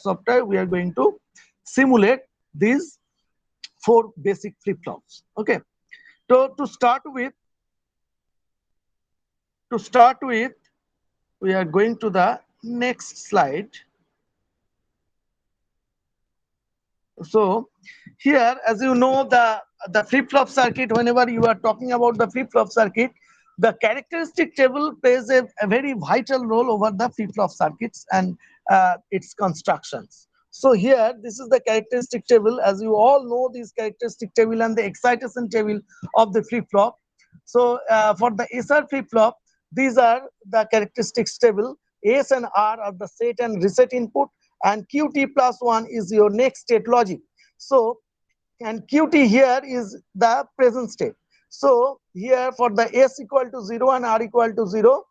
software, we are going to simulate these four basic flip-flops. Okay. So to start with, we are going to the next slide. So here, as you know, the flip-flop circuit, whenever you are talking about the flip-flop circuit, the characteristic table plays a very vital role over the flip-flop circuits and its constructions. So here, this is the characteristic table. As you all know, this characteristic table and the excitation table of the flip-flop. So for the SR flip-flop, these are the characteristics table. S and R are the set and reset input, and qt plus 1 is your next state logic. So, and qt here is the present state. So here for the s equal to 0 and r equal to 0,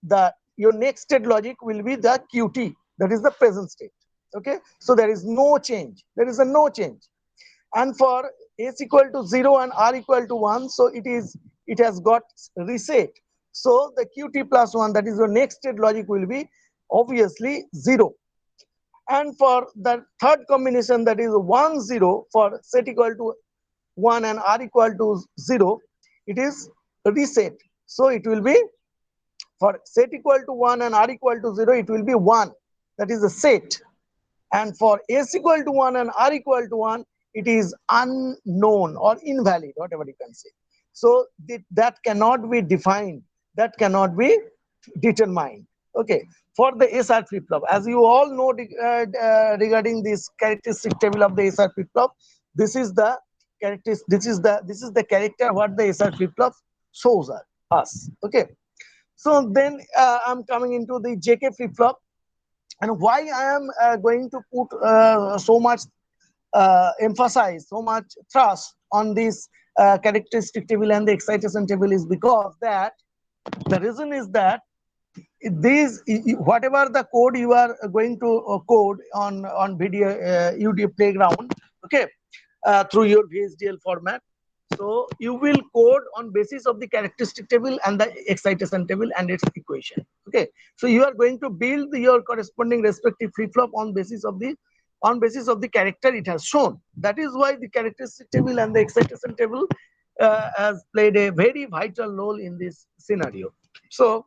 the your next state logic will be the qt, that is the present state. Okay, so there is no change, there is a no change. And for s equal to 0 and r equal to 1, so it has got reset. So the qt plus 1, that is your next state logic, will be obviously 0. And for the third combination, that is 1 0, for set equal to 1 and r equal to 0, it is reset. So it will be, for set equal to 1 and r equal to 0, it will be 1, that is the set. And for s equal to 1 and r equal to 1, it is unknown or invalid, whatever you can say. So that cannot be defined, that cannot be determined. Okay, for the SR flip flop, as you all know, regarding this characteristic table of the SR flip flop, this is the this is the character what the SR flip flop shows us. Okay, so then I'm coming into the JK flip flop, and why I am going to put so much emphasize, so much thrust on this characteristic table and the excitation table is because that the reason is that these, whatever the code you are going to code on video UD playground, okay, through your VHDL format, so you will code on basis of the characteristic table and the excitation table and its equation. Okay, so you are going to build your corresponding respective flip flop on basis of the character it has shown. That is why the characteristic table and the excitation table has played a very vital role in this scenario. So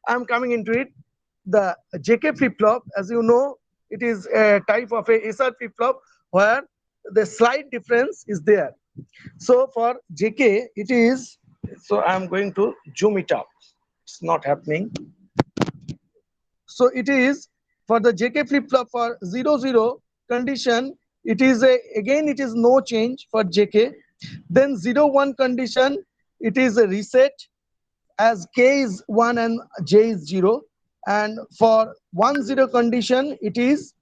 I'm coming into it. The JK flip flop, as you know, it is a type of a SR flip flop where the slight difference is there. So for JK, it is, so I'm going to zoom it up. It's not happening. So it is for the JK flip flop for 0 0 condition, it is a, again it is no change for JK. Then 0 1 condition, it is a reset, as k is 1 and j is 0. And for 1 0 condition, it is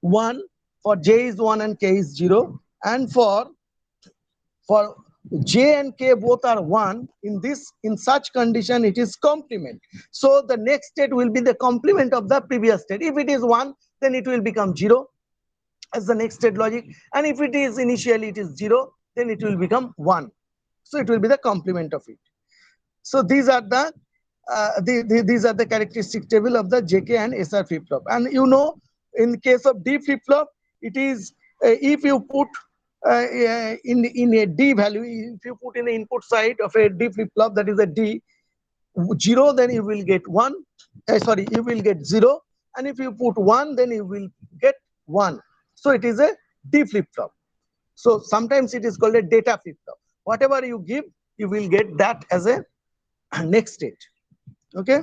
1, for j is 1 and k is 0. And for j and k both are 1, in such condition it is complement. So the next state will be the complement of the previous state. If it is 1, then it will become 0 as the next state logic, and if it is initially it is 0, then it will become 1. So it will be the complement of it. So these are these are the characteristic table of the JK and SR flip flop. And you know, in case of D flip flop, it is if you put in a D value, if you put in the input side of a D flip flop, that is a D 0, then you will get 1. Sorry, you will get 0, and if you put 1, then you will get 1. So it is a D flip flop. So sometimes it is called a data flip flop. Whatever you give, you will get that as a next state. Okay,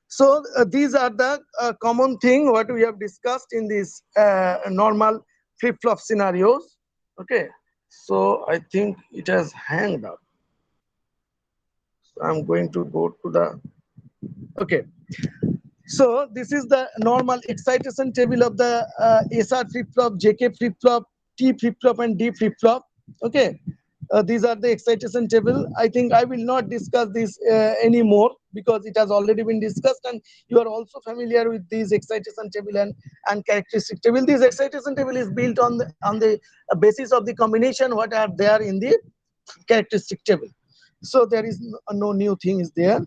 so these are the common thing what we have discussed in this normal flip-flop scenarios. Okay, so I think it has hanged up, so I'm going to go to the, okay, so this is the normal excitation table of the SR flip-flop, JK flip-flop, T flip-flop and D flip-flop. Okay, these are the excitation table. I think I will not discuss this anymore because it has already been discussed, and you are also familiar with these excitation table and characteristic table. This excitation table is built on the basis of the combination what are there in the characteristic table. So there is no new thing is there.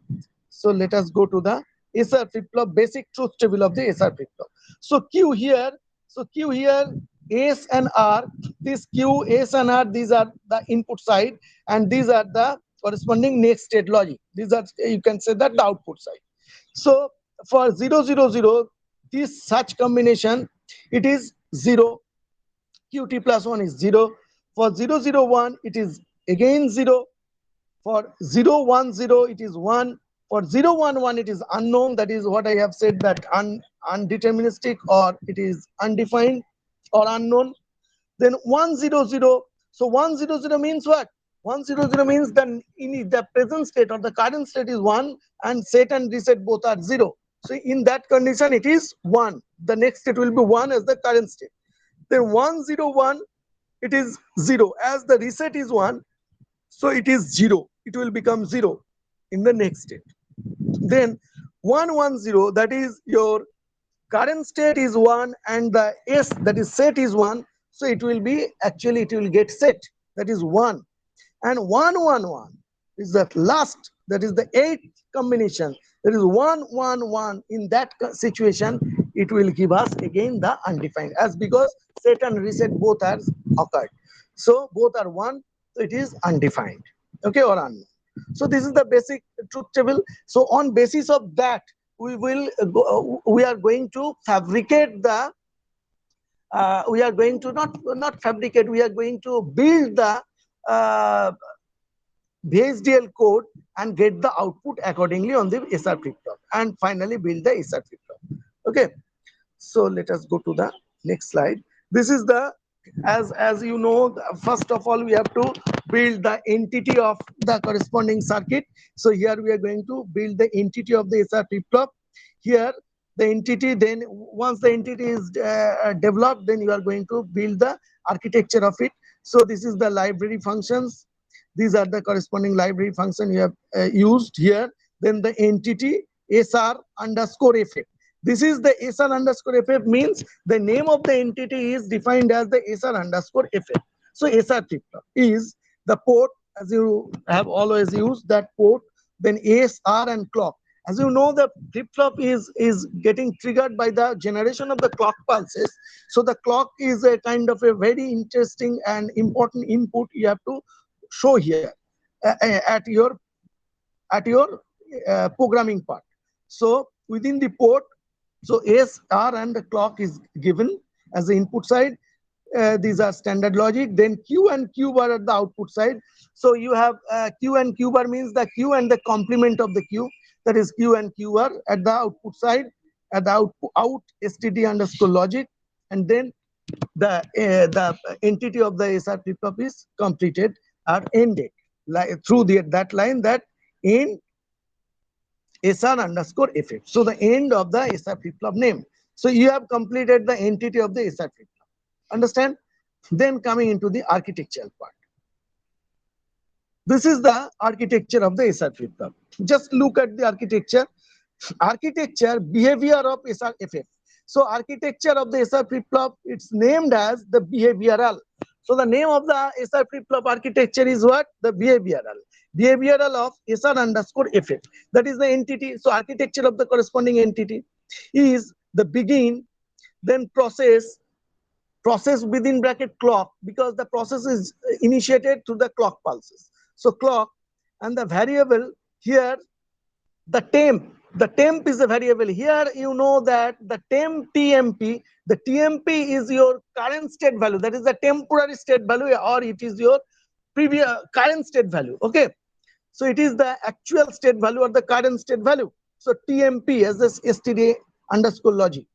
So let us go to the SR flip-flop, basic truth table of the SR flip-flop. So Q here, S and R, this Q, S and R, these are the input side, and these are the corresponding next state logic. These are, you can say that, the output side. So for 000, this such combination, it is 0. Qt plus 1 is 0. For 001, it is again 0. For 010, it is 1. For 011, it is unknown. That is what I have said, that undeterministic, or it is undefined or unknown. Then 100. So 100 means what? 100 means that in the present state or the current state is 1, and set and reset both are 0. So in that condition, it is 1. The next state will be 1 as the current state. Then 101, it is 0. As the reset is 1, so it is 0. It will become 0 in the next state. Then 110, that is your current state is 1, and the S, that is set, is 1. So it will be, actually it will get set, that is 1. And 111 is that last, that is the eighth combination, that is 111. In that situation, it will give us again the undefined, as because set and reset both are occurred, so both are 1, so it is undefined, okay, or unknown. So this is the basic truth table. So on basis of that, we are going to fabricate the we are going to not fabricate, we are going to build the uh, VHDL code and get the output accordingly on the SR flip-flop, and finally build the SR flip-flop. Okay, so let us go to the next slide. This is the, as you know, first of all we have to build the entity of the corresponding circuit. So here we are going to build the entity of the SR flip-flop. Here the entity, then once the entity is developed, then you are going to build the architecture of it. So this is the library functions. These are the corresponding library function you have used here. Then the entity SR underscore FF. This is the SR underscore FF, means the name of the entity is defined as the SR underscore FF. So SR flip-flop is the port, as you have always used that port, then SR and clock. As you know, the flip-flop is getting triggered by the generation of the clock pulses. So the clock is a kind of a very interesting and important input you have to show here at your programming part. So within the port, so S, R, and the clock is given as the input side. These are standard logic. Then Q and Q bar at the output side. So you have Q and Q bar, means the Q and the complement of the Q, that is Q and Q bar at the output side, at the out std underscore logic, and then the entity of the SR flip-flop is completed or ended, like through that line, that in SR underscore FF. So the end of the SR flip-flop name. So you have completed the entity of the SR flip-flop. Understand? Then coming into the architectural part. This is the architecture of the SR flip-flop. Just look at the architecture. Architecture, behavior of SR FF. So architecture of the SR flip-flop, it's named as the behavioral. So the name of the SR flip-flop architecture is what? The behavioral. Behavioral of SR underscore FF. That is the entity. So architecture of the corresponding entity is the begin, then process within bracket clock, because the process is initiated through the clock pulses. So clock, and the variable here, the temp is a variable. Here you know that the temp TMP, the TMP is your current state value, that is the temporary state value, or it is your previous current state value. Okay, so it is the actual state value or the current state value. So TMP as this std underscore logic,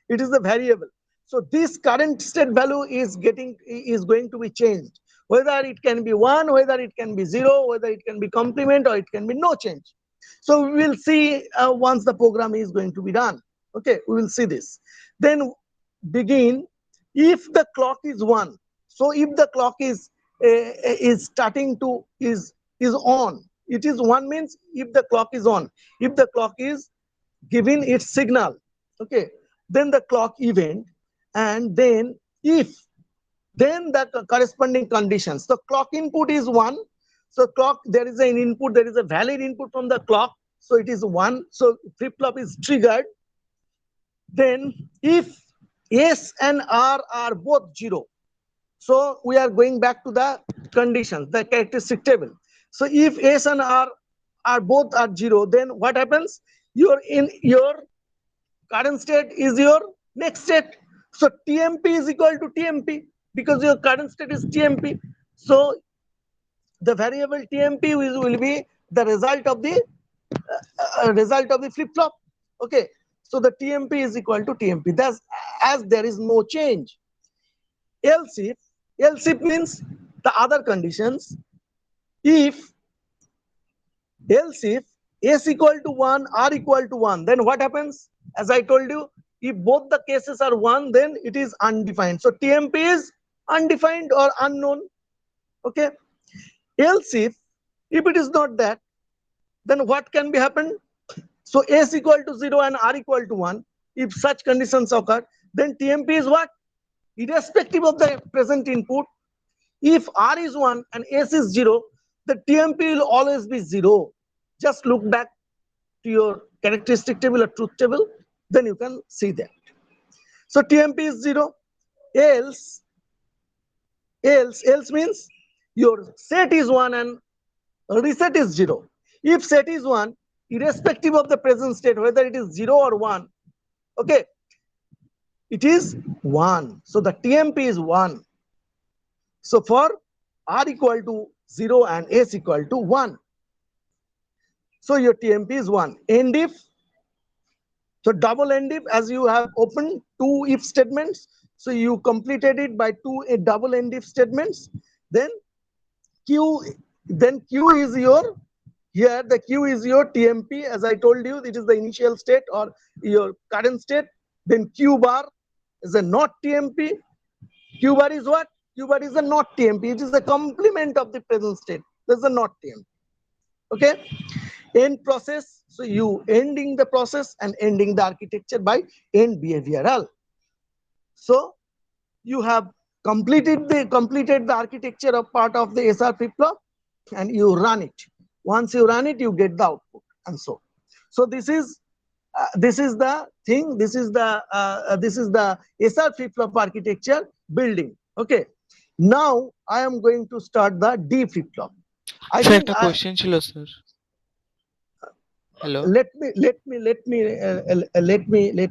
it is the variable. So this current state value is going to be changed, whether it can be 1, whether it can be 0, whether it can be complement, or it can be no change. So we will see once the program is going to be done. Okay, we will see this. Then begin, if the clock is 1. So if the clock is starting to is on, it is 1, means if the clock is on, if the clock is giving its signal. Okay, then the clock event, and then if, then the corresponding conditions. So clock input is 1. So clock, there is an input, there is a valid input from the clock. so it is 1, so flip flop is triggered. Then if S and R are both 0, so we are going back to the conditions, the characteristic table. So if S and R are both are 0, then what happens? Your current state is your next state. So TMP is equal to TMP because your current state is TMP. So the variable TMP will be the result of the flip flop. Okay, so the TMP is equal to TMP. That's as there is no change. Else if means the other conditions. If else if S equal to 1, R equal to 1, then what happens? As I told you, if both the cases are 1, then it is undefined. So TMP is undefined or unknown. Okay. Else if it is not that, then what can be happened? So S equal to 0 and R equal to 1. If such conditions occur, then TMP is what? Irrespective of the present input. If R is 1 and S is 0, the TMP will always be 0. Just look back to your characteristic table or truth table, then you can see that. So TMP is 0. Else means your set is 1 and reset is 0. If set is 1, irrespective of the present state, whether it is 0 or 1, okay, it is 1. So the TMP is 1. So for R equal to 0 and S equal to 1, so your TMP is 1. End if, so double end if, as you have opened two if statements, so you completed it by two double end if statements. Then Q is your, here the Q is your TMP. As I told you, it is the initial state or your current state. Then Q bar is a not TMP. Q bar is what? Q bar is a not TMP. It is a complement of the present state. That's a not TMP. Okay. End process. So you ending the process and ending the architecture by end behavioral. So you have completed the architecture of part of the SR flip flop, and you run it. Once you run it, you get the output, and so this is the thing. This is the SR flip flop architecture building. Okay. Now I am going to start the D flip flop. I sir think একটা question ছিল sir. Hello. let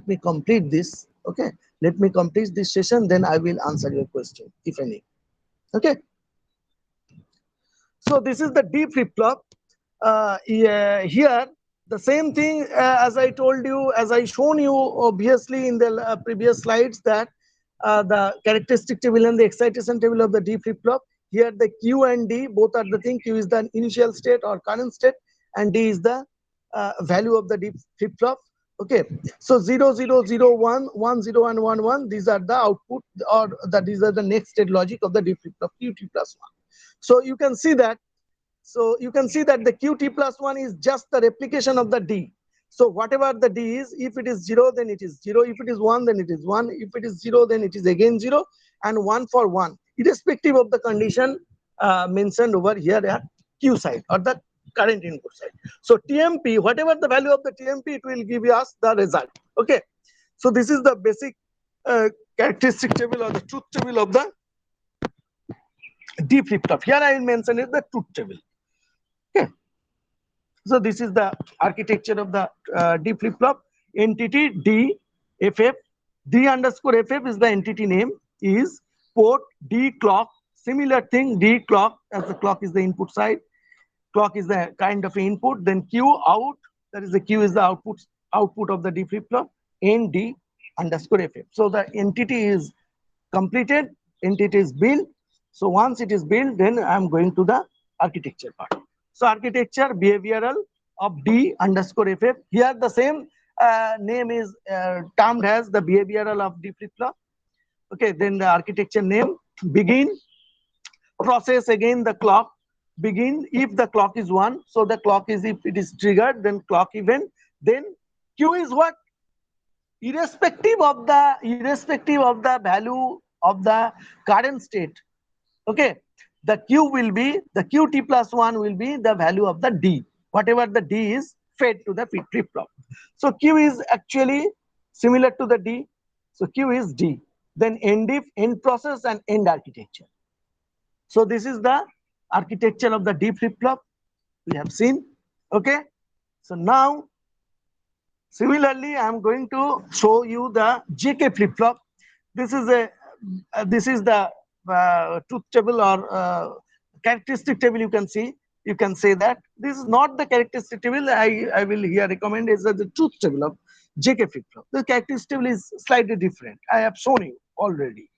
me complete this. Okay. Let me complete this session, then I will answer your question if any. Okay. So this is the D flip flop. Yeah, here the same thing as I told you, as I shown you obviously in the previous slides, that the characteristic table and the excitation table of the D flip flop. Here the Q and D both are the thing. Q is the initial state or current state, and D is the value of the D flip flop. Okay, so 0 0 0 1 1 0 and 1 1, these are the output, or that these are the next state logic of the D flip flop QT plus 1. So you can see that. So you can see that the QT plus 1 is just the replication of the D. So whatever the D is, if it is 0, then it is 0. If it is 1, then it is 1. If it is 0, then it is again 0. And 1 for 1, irrespective of the condition mentioned over here at Q side or the current input side. So TMP, whatever the value of the TMP, it will give us the result. Okay. So this is the basic characteristic table or the truth table of the D flip flop. Here I will mention is the truth table. Okay. So this is the architecture of the D flip flop. Entity D FF. D underscore FF is the entity name. Is port D clock. Similar thing, D clock, as the clock is the input side. Clock is the kind of input. Then Q out. That is the Q is the output of the D flip flop. N D underscore FF. So the entity is completed. Entity is built. So once it is built, then I am going to the architecture part. So architecture behavioral of D underscore FF. Here the same name is termed as the behavioral of D flip flop. Okay, then the architecture name. Begin process, again the clock. Begin if the clock is 1. So the clock is, if it is triggered, then clock event. Then Q is what? Irrespective of the value of the current state. Okay, the Q will be, the QT plus 1 will be the value of the D, whatever the D is. fed to the flip flop. So Q is actually similar to the D. So Q is D. Then end if, end process, and end architecture. So this is the architecture of the D flip flop we have seen. Okay. So now similarly, I am going to show you the JK flip flop. This is a this is the truth table or characteristic table. You can see. You can say that this is not the characteristic table. I will here recommend is the truth table of JK flip flop. The characteristic table is slightly different. I have shown you already.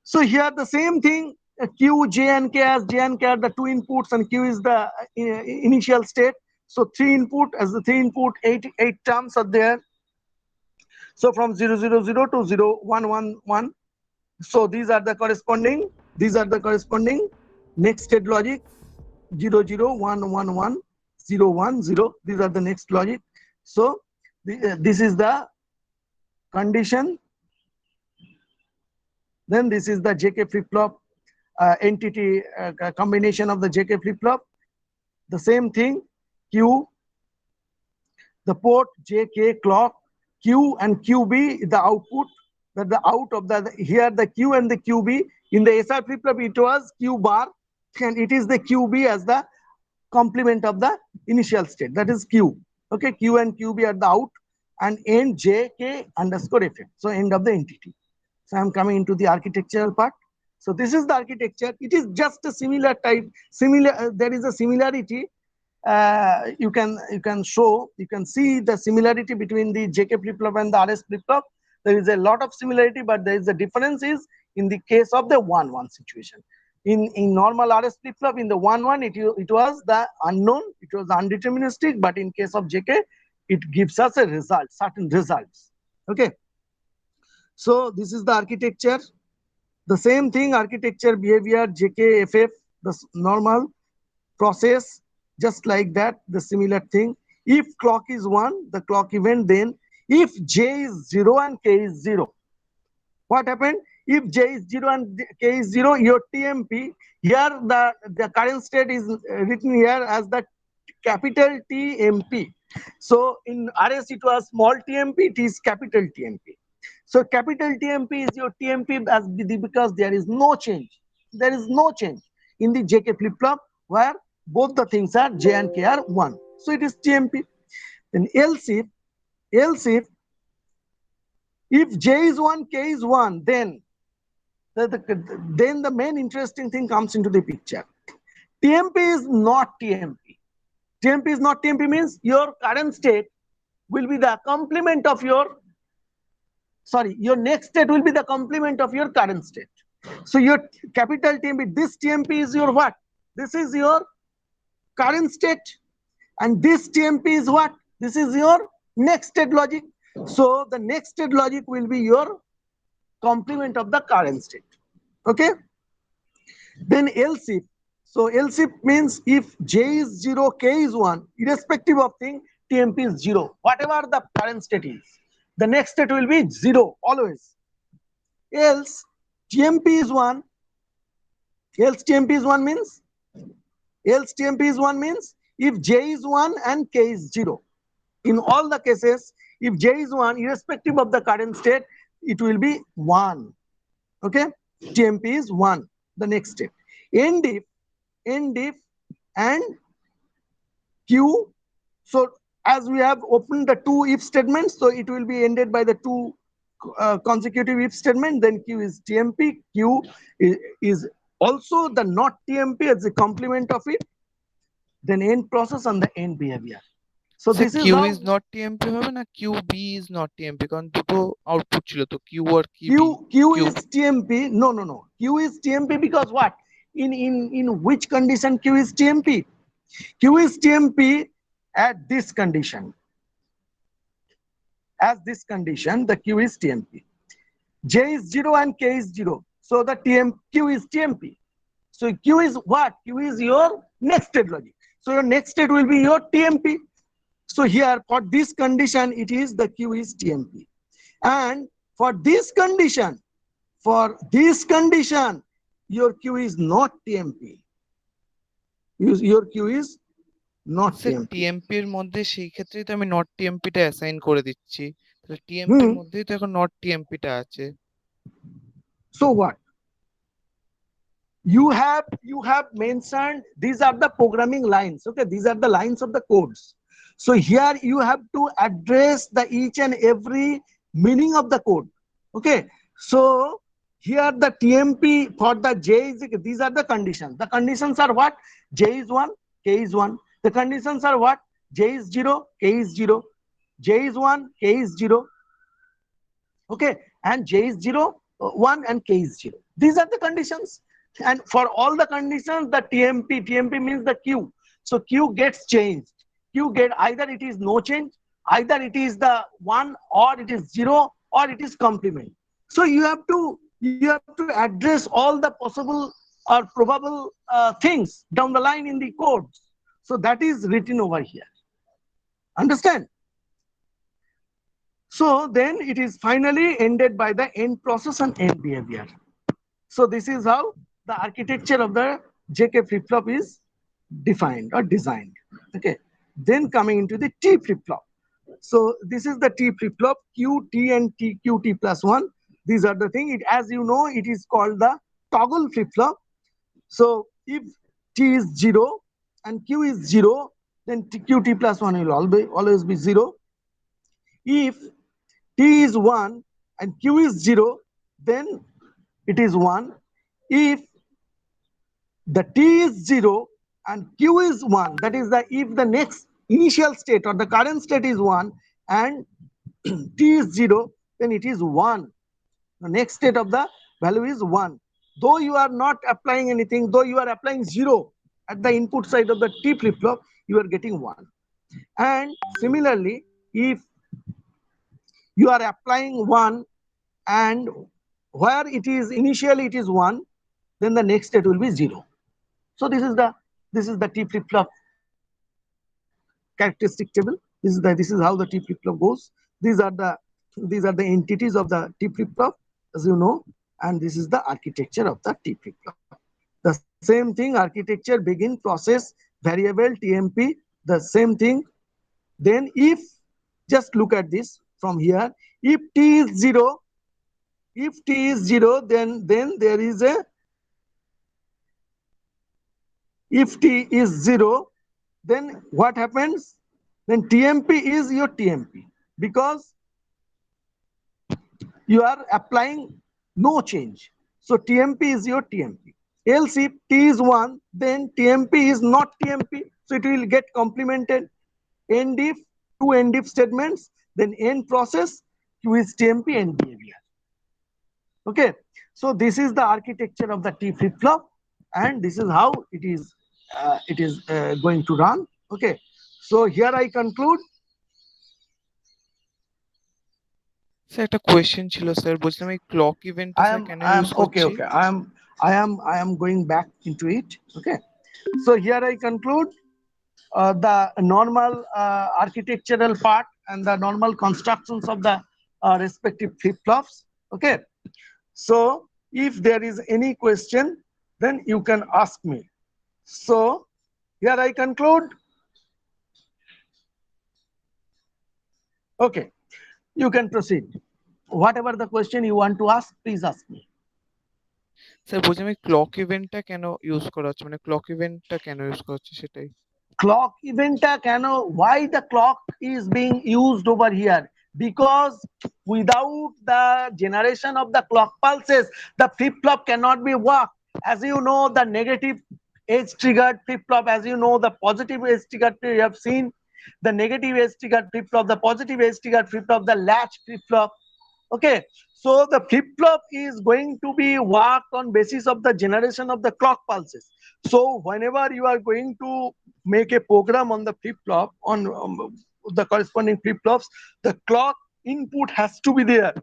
So here the same thing. Q, J, and K, as J and K are the two inputs, and Q is the initial state. So three input, as the three input, eight terms are there. So from 000 to 0111. So these are the corresponding. These are the corresponding next state logic. 00111 010. These are the next logic. So this is the condition. Then this is the JK flip flop entity combination of the JK flip flop. The same thing. Q, the port, JK clock, Q and QB the output. That the out of the here the Q and the QB. In the SR flip flop it was Q bar, and it is the QB as the complement of the initial state. That is Q. Okay, Q and QB are the out, and end JK underscore FF. So end of the entity. So I am coming into the architectural part. So this is the architecture. It is just a similar type. There is a similarity. You can see the similarity between the JK flip flop and the RS flip flop. There is a lot of similarity, but there is a difference is in the case of the 1-1 situation. In normal RS flip flop, in the 1-1 it was the unknown, it was undeterministic, but in case of JK it gives us a result, certain results. Okay. So this is the architecture. The same thing, architecture, behavior, JK, FF, the normal process, just like that, the similar thing. If clock is 1, the clock event, then if J is 0 and K is 0. What happened? If J is 0 and K is 0, your TMP, here the current state is written here as the capital TMP. So in RS it was small TMP, it is capital TMP. So capital TMP is your TMP as because there is no change. There is no change in the JK flip flop where both the things are J and K are 1. So it is TMP. Then else if J is 1, K is 1, then the main interesting thing comes into the picture. TMP is not TMP. TMP is not TMP means your current state will be the complement of your next state will be the complement of your current state. So your capital TMP, this TMP is your what? This is your current state, and this TMP is what? This is your next state logic. So the next state logic will be your complement of the current state. Okay. Then else if. So else if means if J is 0, K is 1, irrespective of thing, TMP is 0. Whatever the current state is, the next state will be 0 always. Else TMP is 1. Else TMP is 1 means if J is 1 and K is 0. In all the cases, if J is 1, irrespective of the current state, it will be 1. Okay, TMP is 1. The next step. End if and Q. So as we have opened the two if statements, so it will be ended by the two consecutive if statement. Then Q is TMP. Q is also the not TMP as a complement of it. Then end process and the end behavior. So সে this is Q how is not TMP হবে না Q B is not TMP, কারণ দুটো output ছিল তো Q আর কি B. Q Q is TMP. No. Q is TMP because what? In which condition Q is TMP? Q is TMP at this condition. As this condition, the Q is TMP. J is 0 and K is 0. So the Q is TMP. So Q is what? Q is your next state logic. So your next state will be your TMP. So here for this condition, it is the Q is TMP. And for this condition, your Q is not TMP. Your Q is not sir TMP. TMP এর মধ্যে সেই ক্ষেত্রেই তো আমি not টিএমপিটা assign করে দিচ্ছি, তাহলে TMP এর Hmm. মধ্যেই তো এখন নট টিএমপিটা আছে। So what? You have mentioned these are the programming lines. Okay, these are the lines of the codes. So here you have to address the each and every meaning of the code. Okay, so here the TMP for the J is, these are the conditions. The conditions are what? J is 1, K is 1. The conditions are what? J is 0, K is 0. J is 1, K is 0. Okay, and J is 0, 1, and K is 0. These are the conditions. And for all the conditions, the TMP means the Q. So Q gets changed. Q get either it is no change, either it is the 1, or it is 0, or it is complement. So you have to address all the possible or probable things down the line in the codes. So that is written over here. Understand? So then it is finally ended by the end process and end behavior. So this is how the architecture of the JK flip-flop is defined or designed. Okay. Then coming into the T flip-flop. So this is the T flip-flop, Q, T, and T, Q, T plus 1. These are the thing. It, as you know, it is called the toggle flip-flop. So if T is 0 and Q is 0, then Q, T plus 1 will always be 0. If T is 1 and Q is 0, then it is 1. If the T is 0 and Q is 1, that is the if the next initial state or the current state is 1 and T is 0, then it is 1. The next state of the value is 1. Though you are not applying anything, though you are applying 0 at the input side of the T flip flop, you are getting 1. And similarly, if you are applying 1 and where it is initially it is 1, then the next state will be 0. So this is the T flip flop characteristic table. This is how the T flip flop goes. These are the entities of the T flip flop, as you know, and this is the architecture of the T flip flop. The same thing, architecture, begin, process, variable, TMP, the same thing. Then if just look at this from here, if T is 0, then there is a, if T is 0, then what happens? Then TMP is your TMP, because you are applying no change. So TMP is your TMP. Else if T is 1, then TMP is not TMP. So it will get complemented. End if, two end if statements, then end process, Q is TMP and behavior. Okay. So this is the architecture of the T flip flop, and this is how it is going to run. Okay. So here I conclude. Sir একটা question ছিল sir, বলছিলাম এই clock ইভেন্টটা sir কেন I use am okay, করছি? okay. I am going back into it. Okay. So here I conclude the normal architectural part and the normal constructions of the respective flip flops. Okay. So if there is any question, then you can ask me. So here I conclude. Okay. You can proceed. Whatever the question you want to ask, please ask me. Sir বলছিলাম এই clock ইভেন্টটা কেন use করা হচ্ছে, মানে clock ইভেন্টটা কেন use করা হচ্ছে সেটাই। Clock event why the clock is being used over here? Because without the generation of the clock pulses, the flip flop cannot be worked. As you know, the negative edge triggered flip flop, as you know, the positive edge triggered, you have seen the negative edge triggered flip flop, the positive edge triggered flip flop, the latch flip flop. Okay, so the flip flop is going to be worked on basis of the generation of the clock pulses. So whenever you are going to make a program on the flip flop, on the corresponding flip flops, the clock input has to be there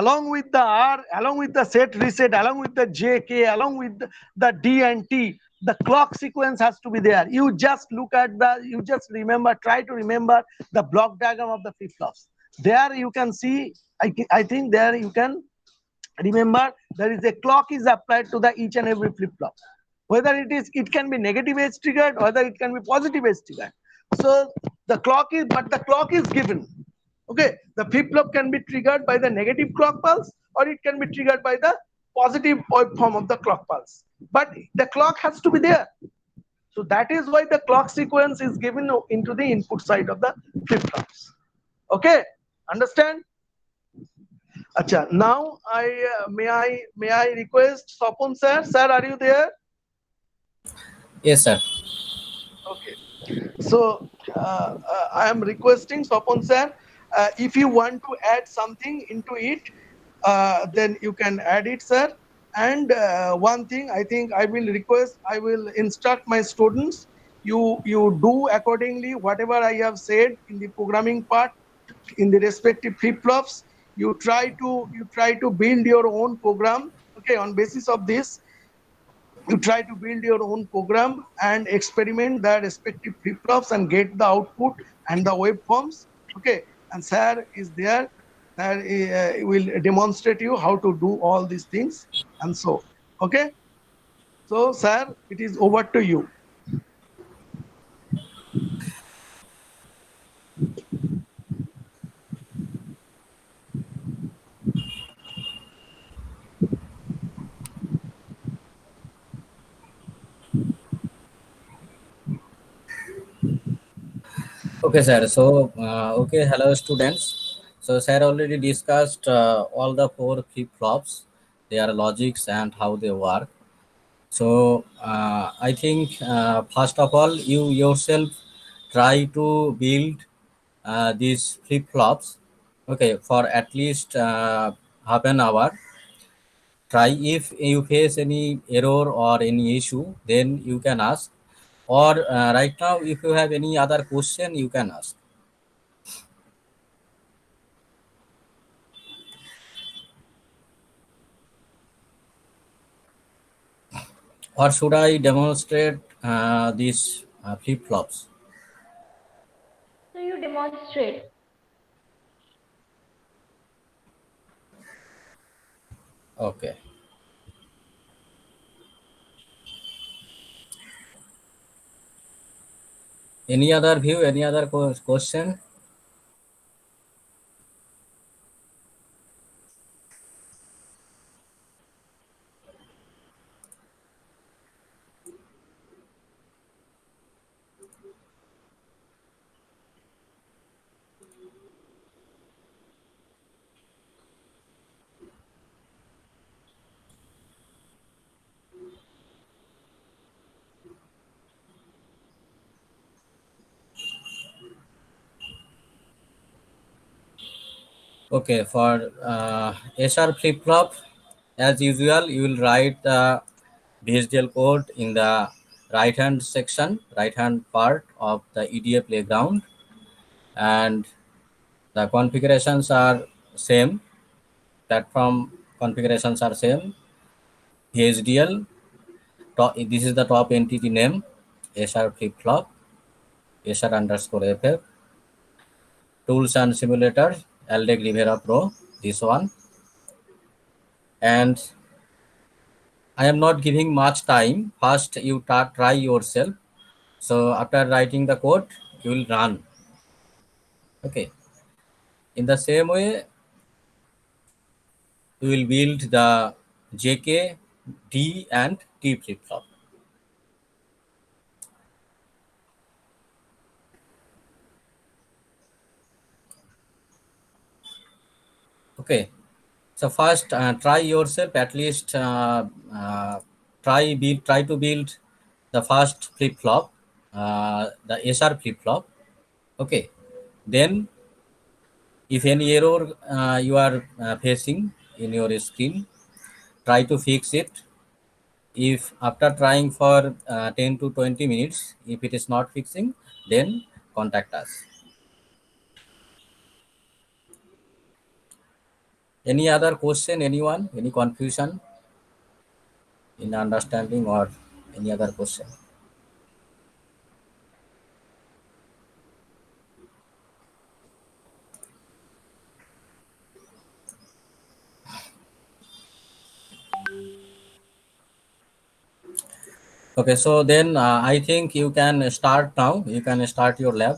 along with the R, along with the set reset, along with the JK, along with the D and T. The clock sequence has to be there. You just look at you just remember, try to remember the block diagram of the flip flops. There you can see, I think there you can remember there is a clock is applied to the each and every flip flop. whether it can be negative edge triggered, whether it can be positive edge triggered. So the clock is given. Okay, the flip flop can be triggered by the negative clock pulse, or it can be triggered by the positive waveform of the clock pulse. But the clock has to be there. So that is why the clock sequence is given into the input side of the flip flops. Okay, understand? Acha, now may I request Sopon sir? Sir, are you there? Yes, sir. Okay. So I am requesting Sopon sir, if you want to add something into it, then you can add it, sir. And one thing I think I will request, I will instruct my students. You do accordingly whatever I have said in the programming part, in the respective flip flops. You try to build your own program. Okay, on basis of this, you try to build your own program and experiment the respective flip flops and get the output and the waveforms. Okay, and sir is there. Sir will demonstrate you how to do all these things. And so, okay, so sir, it is over to you. Okay, sir. So, okay, hello, students. So, sir already discussed all the four flip flops, their logics and how they work. So, I think first of all, you yourself try to build these flip flops. Okay, for at least half an hour. Try if you face any error or any issue, then you can ask. Or right now, if you have any other question, you can ask. Or should I demonstrate these flip flops? So you demonstrate. Okay. Any other view? Any other question? Okay. For SR flip flop, as usual, you will write the VHDL code in the right hand section, right hand part of the EDA playground, and the configurations are same. Platform configurations are same. VHDL. This is the top entity name. SR flip flop. SR underscore FF. Tools and simulators. Aldec Rivera Pro. This one. And I am not giving much time. First, you try yourself. So after writing the code, you will run. Okay. In the same way, you will build the JK, D, and T flip flop. Okay. So first, try yourself at least. Try to build the first flip flop, the SR flip flop. Okay. Then, if any error you are facing in your screen, try to fix it. If after trying for 10 to 20 minutes, if it is not fixing, then contact us. Any other question? Anyone? Any confusion in understanding or any other question? Okay, so then I think you can start now. You can start your lab.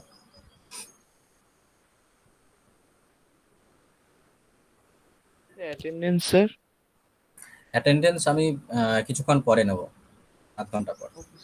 Attendance sir. Attendance আমি কিছুক্ষণ পরে নেব, আধ ঘন্টা পর। ওকে